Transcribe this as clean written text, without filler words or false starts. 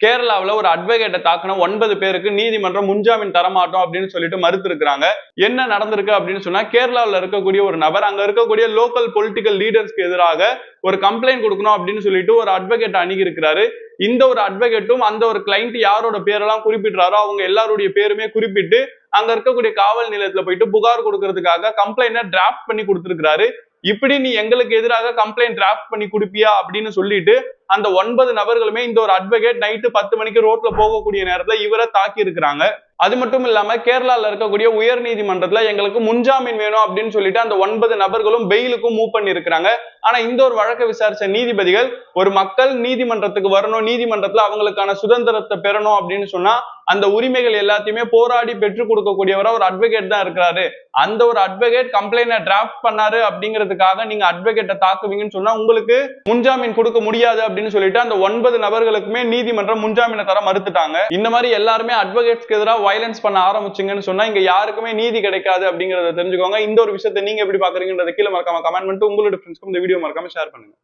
கேரளாவில் ஒரு அட்வொகேட்டை தாக்கின 9 பேருக்கு நீதிமன்றம் முன்ஜாமீன் தரமாட்டோம் அப்படின்னு சொல்லிட்டு மறுத்து இருக்கிறாங்க. என்ன நடந்திருக்கு அப்படின்னு சொன்னா, கேரளாவில் இருக்கக்கூடிய ஒரு நபர் அங்க இருக்கக்கூடிய லோக்கல் பொலிட்டிக்கல் லீடர்ஸ்க்கு எதிராக ஒரு கம்ப்ளைண்ட் கொடுக்கணும் அப்படின்னு சொல்லிட்டு ஒரு அட்வொகேட் அணுகி இருக்கிறாரு. இந்த ஒரு அட்வொகேட்டும் அந்த ஒரு கிளைண்ட் யாரோட பேரெல்லாம் குறிப்பிடுறாரோ அவங்க எல்லாருடைய பேருமே குறிப்பிட்டு அங்க இருக்கக்கூடிய காவல் நிலையத்துல போயிட்டு புகார் கொடுக்கறதுக்காக கம்ப்ளைண்ட டிராஃப்ட் பண்ணி கொடுத்திருக்கிறாரு. இப்படி நீ எங்களுக்கு எதிராக கம்ப்ளைண்ட் டிராஃப்ட் பண்ணி கொடுப்பியா அப்படின்னு சொல்லிட்டு அந்த 9 நபர்களுமே இந்த ஒரு அட்வொகேட் நைட்டு 10 மணிக்கு ரோட்ல போகக்கூடிய நேரத்துல இவரை தாக்கி இருக்கிறாங்க. அது மட்டும் இல்லாம கேரளால இருக்கக்கூடிய உயர் நீதிமன்றத்துல எங்களுக்கு முன்ஜாமீன் வேணும் அப்படின்னு சொல்லிட்டு அந்த 9 நபர்களும் பெயிலுக்கும் மூவ் பண்ணி இருக்கிறாங்க. ஆனா இந்த ஒரு வழக்கை விசாரிச்ச நீதிபதிகள் ஒரு மக்கள் நீதிமன்றத்துக்கு வரணும், நீதிமன்றத்துல அவங்களுக்கான சுதந்திரத்தை பெறணும் அப்படின்னு சொன்னா அந்த உரிமைகள் எல்லாத்தையுமே போராடி பெற்றுக் கொடுக்கக்கூடியவரா ஒரு அட்வொகேட் தான் இருக்கிறாரு. அந்த ஒரு அட்வொகேட் கம்ப்ளைண்ட டிராஃப்ட் பண்ணாரு அப்படிங்கிறதுக்காக நீங்க அட்வொகேட்டை தாக்குவீங்கன்னு சொன்னா உங்களுக்கு முன்ஜாமீன் கொடுக்க முடியாது அப்படின்னு சொல்லிட்டு அந்த 9 நபர்களுக்குமே நீதிமன்றம் முன்ஜாமீனை தர மறுத்துட்டாங்க. இந்த மாதிரி எல்லாருமே அட்வொகேட்ஸ்க்கு எதிராக வயலன்ஸ் பண்ண ஆரம்பிச்சீங்கன்னு சொன்னா இங்க யாருக்குமே நீதி கிடைக்காது அப்படிங்கறத தெரிஞ்சுக்கோங்க. இந்த ஒரு விஷயத்தை நீங்க எப்படி பாக்குறீங்கன்றத கீழே மறக்காம கமெண்ட் பண்ணிட்டு உங்களோட ஃப்ரெண்ட்ஸ்க்கும் இந்த வீடியோ மறக்காம ஷேர் பண்ணுங்க.